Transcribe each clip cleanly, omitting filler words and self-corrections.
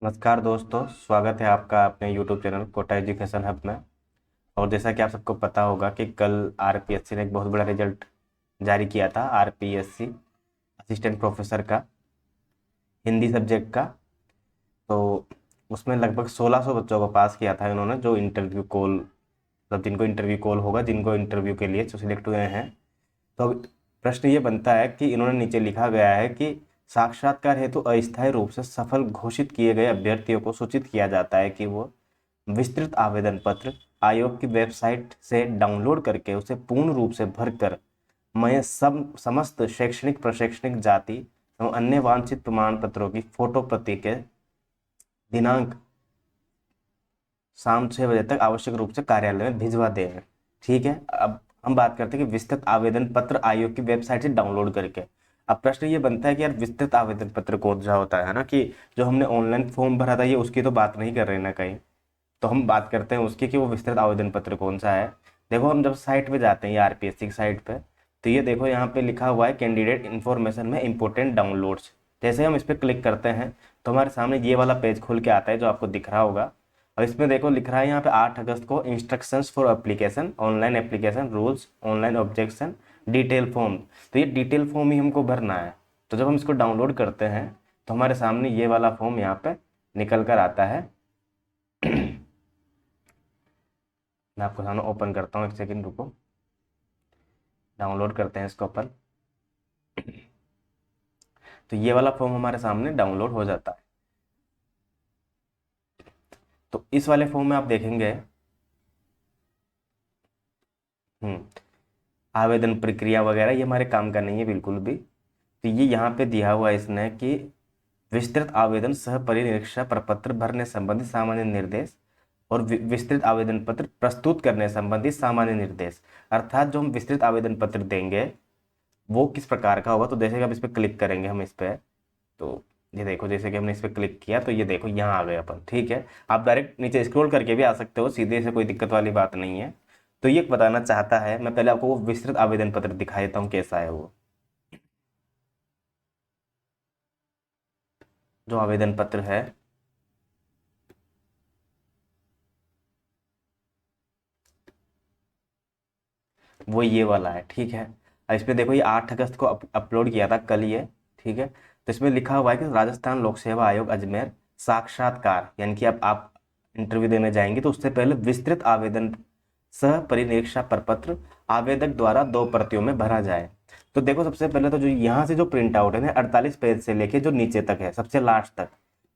नमस्कार दोस्तों, स्वागत है आपका अपने YouTube channel Kota education hub में। और जैसा कि आप सबको पता होगा कि कल आरपीएससी ने एक बहुत बड़ा रिजल्ट जारी किया था। आरपीएससी असिस्टेंट प्रोफेसर का हिंदी सब्जेक्ट का। तो उसमें लगभग 1600 बच्चों को पास किया था इन्होंने, जो इंटरव्यू कॉल मतलब जिनको इंटरव्यू कॉल होगा, जिनको इंटरव्यू के लिए जो सिलेक्ट हुए हैं। तो अब प्रश्न ये बनता है कि इन्होंने नीचे लिखा गया है कि साक्षात्कार हेतु अस्थायी रूप से सफल घोषित किए गए अभ्यर्थियों को सूचित किया जाता है कि वो विस्तृत आवेदन पत्र आयोग की वेबसाइट से डाउनलोड करके उसे पूर्ण रूप से भरकर मैं सब समस्त शैक्षणिक प्रशैक्षणिक जाति एवं अन्य वांछित प्रमाण पत्रों की फोटो प्रति के दिनांक शाम 6 बजे तक आवश्यक रूप से कार्यालय में भिजवा दें। ठीक है, अब हम बात करते हैं कि विस्तृत आवेदन पत्र आयोग की वेबसाइट से डाउनलोड करके। अब प्रश्न ये बनता है कि यार विस्तृत आवेदन पत्र कौन सा होता है ना, कि जो हमने ऑनलाइन फॉर्म भरा था ये उसकी तो बात नहीं कर रहे ना कहीं। तो हम बात करते हैं उसकी कि वो विस्तृत आवेदन पत्र कौन सा है। देखो, हम जब साइट पे जाते हैं ये आरपीएससी की साइट पे, तो ये देखो यहाँ पे लिखा हुआ है कैंडिडेट इन्फॉर्मेशन में इंपॉर्टेंट डाउनलोड्स। जैसे हम इस पर क्लिक करते हैं तो हमारे सामने ये वाला पेज खुल के आता है जो आपको दिख रहा होगा। और इसमें देखो लिख रहा है यहाँ पे 8 अगस्त को instructions for application, online application rules, online objection, detail form. तो ये डिटेल फॉर्म ही हमको भरना है। तो जब हम इसको डाउनलोड करते हैं तो हमारे सामने ये वाला फॉर्म यहाँ पे निकल कर आता है। मैं आपको सामने ओपन करता हूँ, एक सेकंड रुको। डाउनलोड करते हैं इसको अपन। तो ये वाला फॉर्म हमारे सामने डाउनलोड हो जाता है। तो इस वाले फॉर्म में आप देखेंगे हम्म आवेदन प्रक्रिया वगैरह ये हमारे काम का नहीं है बिल्कुल भी। तो ये यहाँ पे दिया हुआ है इसने कि विस्तृत आवेदन सह परिनिरीक्षा प्रपत्र भरने संबंधी सामान्य निर्देश और विस्तृत आवेदन पत्र प्रस्तुत करने संबंधी सामान्य निर्देश। अर्थात जो हम विस्तृत आवेदन पत्र देंगे वो किस प्रकार का होगा। तो जैसे कि अब इस पर क्लिक करेंगे हम इस पर, तो ये देखो जैसे कि हमने इस पर क्लिक किया तो ये देखो यहाँ आ गए अपन। ठीक है, आप डायरेक्ट नीचे स्क्रॉल करके भी आ सकते हो सीधे से, कोई दिक्कत वाली बात नहीं है। तो ये बताना चाहता है, मैं पहले आपको वो विस्तृत आवेदन पत्र दिखा देता हूँ कैसा है वो। जो आवेदन पत्र है वो ये वाला है। ठीक है, और इस पे देखो ये 8 अगस्त को अपलोड किया था कल ये। ठीक है, तो इसमें लिखा हुआ है कि राजस्थान लोक सेवा आयोग अजमेर साक्षात्कार, यानी कि अब आप इंटरव्यू देने जाएंगे तो उससे पहले विस्तृत आवेदन सह परिनिरीक्षा प्रपत्र आवेदक द्वारा 2 प्रतियों में भरा जाए। तो देखो सबसे पहले तो जो यहाँ से जो प्रिंट आउट है ना, 48 पेज से लेके जो नीचे तक है सबसे लास्ट तक।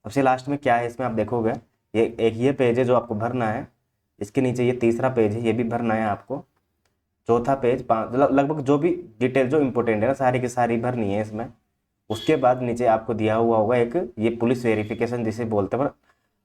सबसे लास्ट में क्या है इसमें आप देखोगे, ये एक ये पेज है जो आपको भरना है। इसके नीचे ये तीसरा पेज है, ये भी भरना है आपको। चौथा पेज, पाँच, लगभग जो भी डिटेल जो इंपॉर्टेंट है ना सारी की सारी भरनी है इसमें। उसके बाद नीचे आपको दिया हुआ होगा एक ये पुलिस वेरिफिकेशन जिसे बोलते हैं,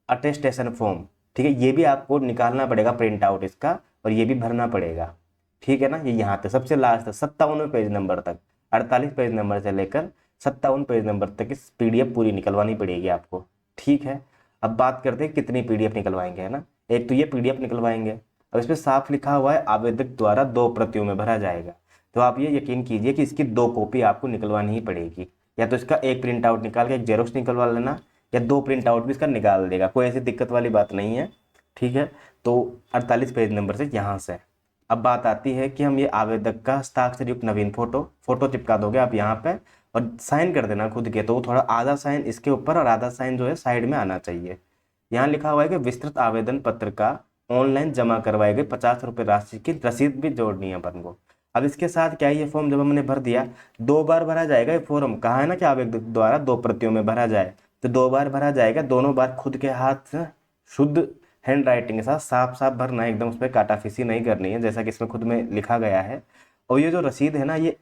अटेस्टेशन फॉर्म। ठीक है, ये भी आपको निकालना पड़ेगा प्रिंट आउट इसका, और ये भी भरना पड़ेगा। ठीक है ना, ये यहाँ तक सबसे लास्ट तक 57वें पेज नंबर तक, 48 पेज नंबर से लेकर 57 पेज नंबर तक इस पीडीएफ पूरी निकलवानी पड़ेगी आपको। ठीक है, अब बात करते हैं कितनी पीडीएफ निकलवाएंगे, है ना। एक तो ये पीडीएफ निकलवाएंगे। अब इसमें साफ लिखा हुआ है आवेदक द्वारा 2 प्रतियों में भरा जाएगा। तो आप ये यकीन कीजिए कि इसकी 2 कॉपी आपको निकलवानी ही पड़ेगी। या तो इसका एक प्रिंट आउट निकाल के एक जेरोक्स निकलवा लेना, या 2 प्रिंट आउट भी इसका निकाल देगा, कोई ऐसी दिक्कत वाली बात नहीं है। ठीक है, तो 48 पेज नंबर से यहाँ से अब बात आती है कि हम ये आवेदक का हस्ताक्षर युक्त नवीन फोटो फोटो चिपका दोगे आप यहाँ पे, और साइन कर देना खुद के। तो थोड़ा आधा साइन इसके ऊपर और आधा साइन जो है साइड में आना चाहिए। यहाँ लिखा हुआ है कि विस्तृत आवेदन पत्र का ऑनलाइन जमा करवाए गए 50 रुपये राशि की रसीद भी जोड़नी है अपन को। अब इसके साथ क्या है, ये फॉर्म जब हमने भर दिया 2 बार भरा जाएगा ये फॉर्म। कहा है ना कि आवेदक द्वारा 2 प्रतियों में भरा जाए, तो 2 बार भरा जाएगा। दोनों बार खुद के हाथ से शुद्ध हैंड राइटिंग के साथ साफ साफ भरना है एकदम, उस पर काटाफिसी नहीं करनी है जैसा कि इसमें खुद में लिखा गया है। और ये जो रसीद है ना, ये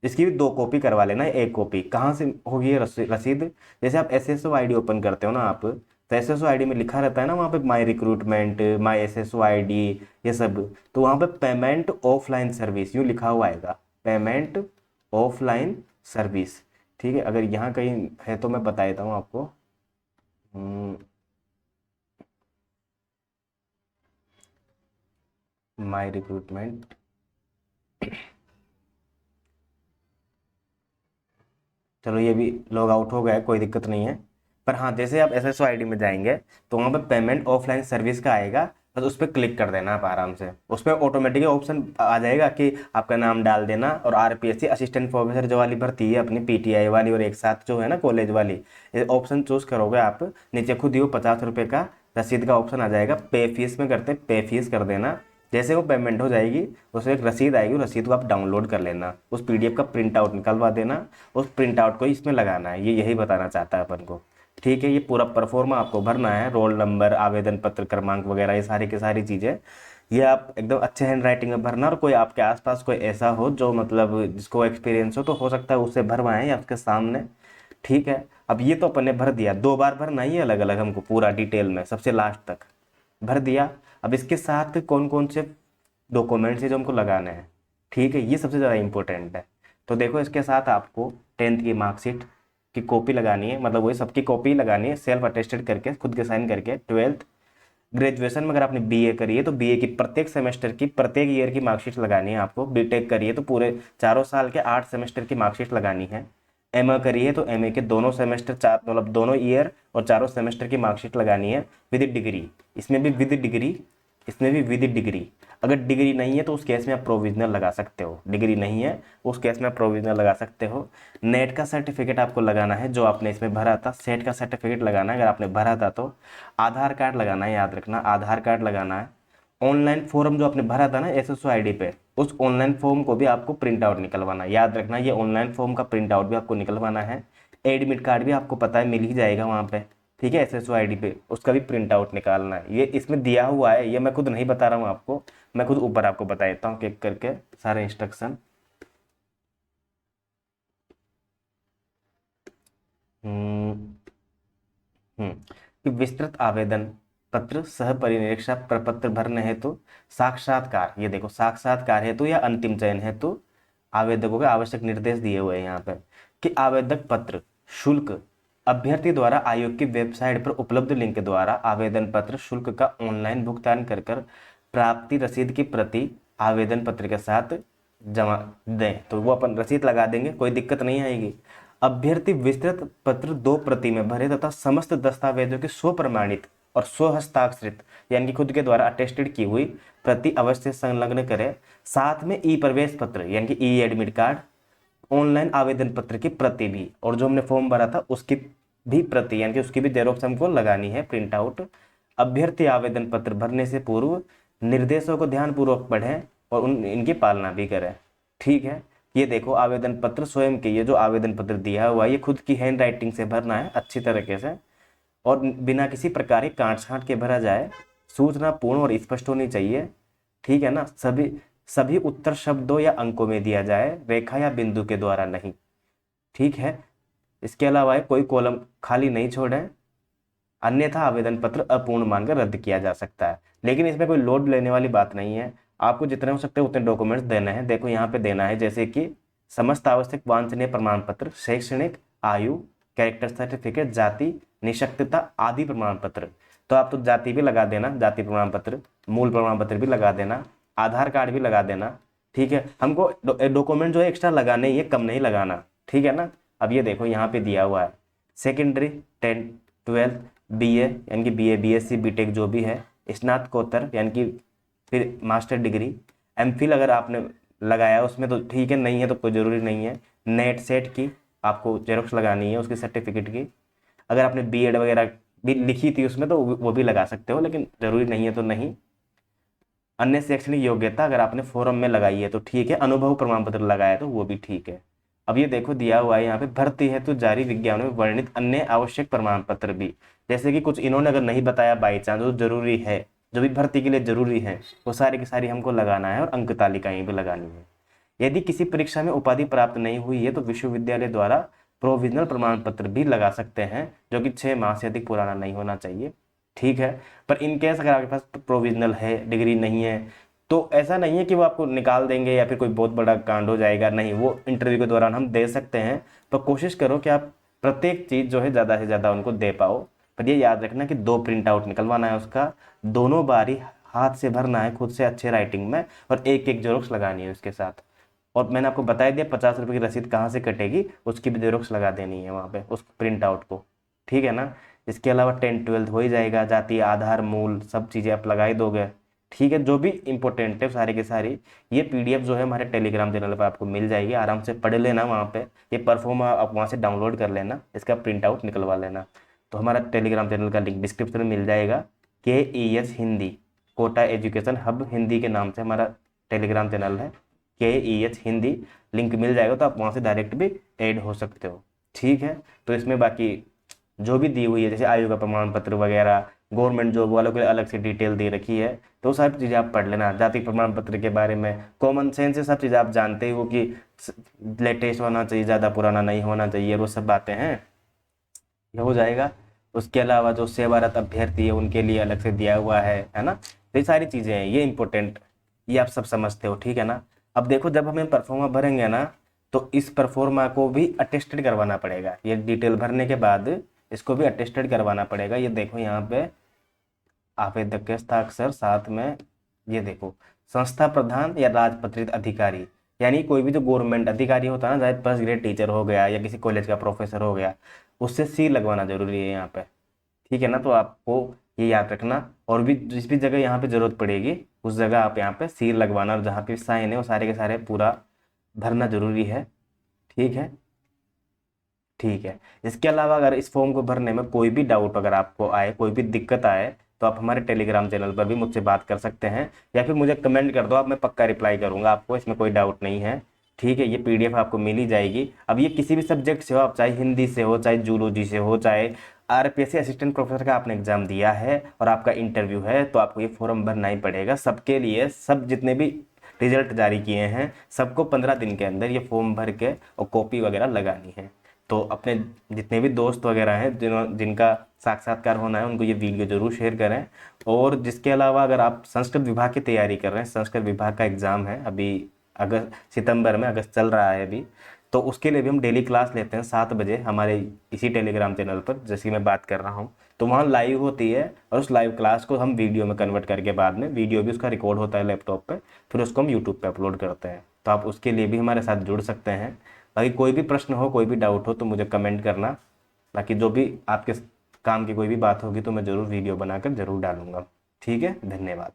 इसकी भी 2 कॉपी करवा लेना है। एक कॉपी कहाँ से होगी ये रसीद, जैसे आप एसएसओ आईडी ओपन करते हो ना आप, तो एसएसओ आईडी में लिखा रहता है ना वहाँ पे माई रिक्रूटमेंट, माई एसएसओ आईडी, ये सब। तो वहाँ पे पेमेंट ऑफलाइन सर्विस यूँ लिखा हुआ आएगा, पेमेंट ऑफलाइन सर्विस। ठीक है, अगर यहाँ कहीं है तो मैं बता देता हूँ आपको। माई रिक्रूटमेंट, चलो ये भी लॉग आउट हो गया है, कोई दिक्कत नहीं है। पर हाँ, जैसे आप एसएसओ आईडी में जाएंगे तो वहाँ पे पेमेंट ऑफलाइन सर्विस का आएगा, बस उस पर क्लिक कर देना आप आराम से। उसमें ऑटोमेटिकली ऑप्शन आ जाएगा कि आपका नाम डाल देना, और आरपीएससी असिस्टेंट प्रोफेसर जो वाली भर्ती है अपनी पीटीआई वाली और एक साथ जो है ना कॉलेज वाली, ये ऑप्शन चूज करोगे आप, नीचे खुद ही वो 50 रुपये का रसीद का ऑप्शन आ जाएगा। पे फीस में करते पे फीस कर देना। जैसे वो पेमेंट हो जाएगी उसमें एक रसीद आएगी, उस रसीद को आप डाउनलोड कर लेना, उस पीडीएफ का प्रिंट आउट निकलवा देना, उस प्रिंट आउट को इसमें लगाना है। ये यही बताना चाहता है अपन को, ठीक है। ये पूरा परफॉर्मा आपको भरना है, रोल नंबर, आवेदन पत्र क्रमांक वगैरह, ये सारी की सारी चीज़ें ये आप एकदम अच्छे हैंड राइटिंग में भरना। और कोई आपके आसपास कोई ऐसा हो जो मतलब जिसको एक्सपीरियंस हो तो हो सकता है उससे भरवाएं या उसके सामने, ठीक है। अब ये तो अपन ने भर दिया, 2 बार भरना ही अलग अलग हमको पूरा डिटेल में सबसे लास्ट तक भर दिया। अब इसके साथ कौन कौन से डॉक्यूमेंट्स है जो हमको लगाने हैं, ठीक है, ये सबसे ज़्यादा इंपॉर्टेंट है। तो देखो इसके साथ आपको 10th की मार्कशीट की कॉपी लगानी है, मतलब वही सबकी कॉपी लगानी है सेल्फ अटेस्टेड करके, खुद के साइन करके। 12th ग्रेजुएशन में अगर आपने बीए करी है तो बीए की प्रत्येक सेमेस्टर की प्रत्येक ईयर की मार्कशीट लगानी है आपको। बीटेक करी है तो पूरे चारों साल के 8 सेमेस्टर की मार्कशीट लगानी है। एमए करी है तो एमए के दोनों सेमेस्टर, चार मतलब दोनों ईयर और चारों सेमेस्टर की मार्कशीट लगानी है विद डिग्री। इसमें भी विद डिग्री, इसमें भी विद डिग्री। अगर डिग्री नहीं है तो उस केस में आप प्रोविजनल लगा सकते हो, डिग्री नहीं है उस केस में आप प्रोविजनल लगा सकते हो। नेट का सर्टिफिकेट आपको लगाना है जो आपने इसमें भरा था, सेट का सर्टिफिकेट लगाना है अगर आपने भरा था तो। आधार कार्ड लगाना है, याद रखना आधार कार्ड लगाना है। ऑनलाइन फॉर्म जो आपने भरा था ना एसएसओ आईडी पे, उस ऑनलाइन फॉर्म को भी आपको प्रिंट आउट निकलवाना है, याद रखना ये ऑनलाइन फॉर्म का प्रिंट आउट भी आपको निकलवाना है। एडमिट कार्ड भी आपको पता है मिल ही जाएगा वहाँ पे, ठीक है, एसएसओ आईडी पे, उसका भी प्रिंट आउट निकालना है। ये इसमें दिया हुआ है, ये मैं खुद नहीं बता रहा हूँ आपको, मैं खुद ऊपर आपको बता देता हूँ एक करके सारे इंस्ट्रक्शन। हम्म कि विस्तृत आवेदन पत्र सह परिनिरीक्षा प्रपत्र भरने हेतु साक्षात्कार, ये देखो साक्षात्कार हेतु या अंतिम चयन हेतु आवेदकों के आवश्यक निर्देश दिए हुए हैं यहाँ पे कि आवेदक पत्र शुल्क अभ्यर्थी द्वारा आयोग की वेबसाइट पर उपलब्ध लिंक द्वारा आवेदन पत्र शुल्क का ऑनलाइन भुगतान कर प्राप्ति रसीद की प्रति आवेदन पत्र के साथ जमा दें। तो वो अपन रसीद लगा देंगे, कोई दिक्कत नहीं आएगी। अभ्यर्थी विस्तृत पत्र 2 प्रति में भरे तथा समस्त दस्तावेजों की स्वप्रमाणित और स्वहस्ताक्षरित यानी कि खुद के द्वारा अटेस्टेड की हुई प्रति अवश्य संलग्न करें। साथ में ई प्रवेश पत्र यानी कि ई एडमिट कार्ड, ऑनलाइन आवेदन पत्र की प्रति भी, और जो हमने फॉर्म भरा था उसकी भी प्रति यानी कि उसकी भी जेरोक्स हमको लगानी है, प्रिंट आउट। अभ्यर्थी आवेदन पत्र भरने से पूर्व निर्देशों को ध्यानपूर्वक पढ़ें और इनकी पालना भी करें, ठीक है। ये देखो आवेदन पत्र स्वयं के, ये जो आवेदन पत्र दिया हुआ है ये खुद की हैंड राइटिंग से भरना है अच्छी तरीके से, और बिना किसी प्रकार की काट छांट के भरा जाए। सूचना पूर्ण और स्पष्ट होनी चाहिए, ठीक है ना। सभी सभी उत्तर शब्दों या अंकों में दिया जाए, रेखा या बिंदु के द्वारा नहीं, ठीक है। इसके अलावा कोई कॉलम खाली नहीं छोड़ें, अन्यथा आवेदन पत्र अपूर्ण मानकर रद्द किया जा सकता है। लेकिन इसमें कोई लोड लेने वाली बात नहीं है, आपको जितने हो सकते हैं उतने डॉक्यूमेंट्स देने हैं। देखो यहाँ पे देना है जैसे कि समस्त आवश्यक वांछनीय प्रमाण पत्र, शैक्षणिक, आयु, कैरेक्टर सर्टिफिकेट, जाति, निःशक्तता आदि प्रमाण पत्र। तो आप तो जाति भी लगा देना, जाति प्रमाण पत्र, मूल प्रमाण पत्र भी लगा देना, आधार कार्ड भी लगा देना, ठीक है। हमको डॉक्यूमेंट जो है एक्स्ट्रा लगाने, ये कम नहीं लगाना, ठीक है ना। अब ये देखो यहाँ पे दिया हुआ है सेकेंडरी 10th 12th बीए यानी कि बीए बीएससी बीटेक जो भी है, स्नातकोत्तर यानी कि फिर मास्टर डिग्री, एमफिल अगर आपने लगाया उसमें तो ठीक है, नहीं है तो कोई ज़रूरी नहीं है। नेट सेट की आपको जेरोक्स लगानी है उसकी सर्टिफिकेट की। अगर आपने बीएड वगैरह भी लिखी थी उसमें तो वो भी लगा सकते हो, लेकिन ज़रूरी नहीं है तो नहीं। अन्य शैक्षणिक योग्यता अगर आपने फॉरम में लगाई है तो ठीक है, अनुभव प्रमाण पत्र लगाया तो वो भी ठीक है। अब ये देखो दिया हुआ है यहाँ पे भर्ती है तो जारी विज्ञापन में वर्णित अन्य आवश्यक प्रमाण पत्र भी, जैसे कि कुछ इन्होंने अगर नहीं बताया बाई चांस जो जरूरी है, जो भी भर्ती के लिए जरूरी है, वो सारी की सारी हमको लगाना है, और अंक तालिकाएं भी लगानी है। यदि किसी परीक्षा में उपाधि प्राप्त नहीं हुई है तो विश्वविद्यालय द्वारा प्रोविजनल प्रमाण पत्र भी लगा सकते हैं जो कि 6 माह से अधिक पुराना नहीं होना चाहिए, ठीक है। पर इन केस अगर आपके पास प्रोविजनल है, डिग्री नहीं है, तो ऐसा नहीं है कि वो आपको निकाल देंगे या फिर कोई बहुत बड़ा कांड हो जाएगा, नहीं, वो इंटरव्यू के दौरान हम दे सकते हैं। तो कोशिश करो कि आप प्रत्येक चीज़ जो है ज़्यादा से ज़्यादा उनको दे पाओ। पर ये याद रखना कि 2 प्रिंट आउट निकलवाना है उसका, दोनों बारी हाथ से भरना है खुद से अच्छे राइटिंग में, और एक एक जेरोक्स लगानी है उसके साथ। और मैंने आपको बता दिया 50 रुपये की रसीद कहाँ से कटेगी, उसकी भी जेरोक्स लगा देनी है वहाँ पे उस प्रिंट आउट को, ठीक है ना। इसके अलावा 10th-12th हो ही जाएगा, जाति आधार मूल सब चीज़ें आप लगा ही दोगे, ठीक है। जो भी इंपॉर्टेंट है सारी की सारी ये पीडीएफ जो है हमारे टेलीग्राम चैनल पर आपको मिल जाएगी, आराम से पढ़ लेना वहाँ पे। ये परफॉर्म आप वहाँ से डाउनलोड कर लेना, इसका प्रिंट आउट निकलवा लेना। तो हमारा टेलीग्राम चैनल का लिंक डिस्क्रिप्शन में मिल जाएगा, KES Hindi Kota education hub Hindi के नाम से हमारा टेलीग्राम चैनल है, KES हिंदी, लिंक मिल जाएगा तो आप वहाँ से डायरेक्ट भी ऐड हो सकते हो, ठीक है। तो इसमें बाकी जो भी दी हुई है जैसे आयु का प्रमाण पत्र वगैरह, गवर्नमेंट जॉब वालों के लिए अलग से डिटेल दे रखी है, तो सारी चीज़ें आप पढ़ लेना। जाति प्रमाण पत्र के बारे में कॉमन सेंस से सब चीज़ें आप जानते हो कि लेटेस्ट होना चाहिए, ज़्यादा पुराना नहीं होना चाहिए, वो सब बातें हैं, ये हो जाएगा। उसके अलावा जो सेवारत अभ्यर्थी है उनके लिए अलग से दिया हुआ है ना। तो ये सारी चीज़ें हैं, ये इंपॉर्टेंट, ये आप सब समझते हो, ठीक है ना। अब देखो जब हमें परफॉर्मा भरेंगे ना तो इस परफॉर्मा को भी अटेस्टेड करवाना पड़ेगा, ये डिटेल भरने के बाद इसको भी अटेस्टेड करवाना पड़ेगा। ये देखो यहाँ पे आवेदक के हस्ताक्षर, साथ में ये देखो संस्था प्रधान या राजपत्रित अधिकारी, यानी कोई भी जो गवर्नमेंट अधिकारी होता है ना, चाहे फर्स्ट ग्रेड टीचर हो गया या किसी कॉलेज का प्रोफेसर हो गया, उससे सील लगवाना जरूरी है यहाँ पे, ठीक है ना। तो आपको ये याद रखना, और भी जिस भी जगह यहाँ पे जरूरत पड़ेगी उस जगह आप यहाँ पे सील लगवाना, और जहाँ पे साइन है वो सारे के सारे पूरा भरना जरूरी है, ठीक है। ठीक है। इसके अलावा अगर इस फॉर्म को भरने में कोई भी डाउट अगर आपको आए, कोई भी दिक्कत आए, तो आप हमारे टेलीग्राम चैनल पर भी मुझसे बात कर सकते हैं, या फिर मुझे कमेंट कर दो आप, मैं पक्का रिप्लाई करूंगा आपको, इसमें कोई डाउट नहीं है, ठीक है। ये पीडीएफ आपको मिल ही जाएगी। अब ये किसी भी सब्जेक्ट से हो, आप चाहे हिंदी से हो, चाहे जूलॉजी से हो, चाहे आरपीएससी असिस्टेंट प्रोफेसर का आपने एग्जाम दिया है और आपका इंटरव्यू है, तो आपको ये फॉर्म भरना ही पड़ेगा सबके लिए। सब जितने भी रिजल्ट जारी किए हैं सबको 15 दिन के अंदर ये फॉर्म भर के और कॉपी वगैरह लगानी है। तो अपने जितने भी दोस्त वगैरह हैं जिनका साक्षात्कार होना है उनको ये वीडियो जरूर शेयर करें। और जिसके अलावा अगर आप संस्कृत विभाग की तैयारी कर रहे हैं, संस्कृत विभाग का एग्ज़ाम है अभी अगस्त सितंबर में, अगस्त चल रहा है अभी, तो उसके लिए भी हम डेली क्लास लेते हैं 7 बजे हमारे इसी टेलीग्राम चैनल पर, जैसे मैं बात कर रहा हूँ, तो वहाँ लाइव होती है, और उस लाइव क्लास को हम वीडियो में कन्वर्ट करके बाद में वीडियो भी उसका रिकॉर्ड होता है लैपटॉप पे, फिर उसको हम यूट्यूब पे अपलोड करते हैं। तो आप उसके लिए भी हमारे साथ जुड़ सकते हैं। बाकी कोई भी प्रश्न हो, कोई भी डाउट हो तो मुझे कमेंट करना। बाकी जो भी आपके काम की कोई भी बात होगी तो मैं ज़रूर वीडियो बनाकर ज़रूर डालूंगा, ठीक है। धन्यवाद।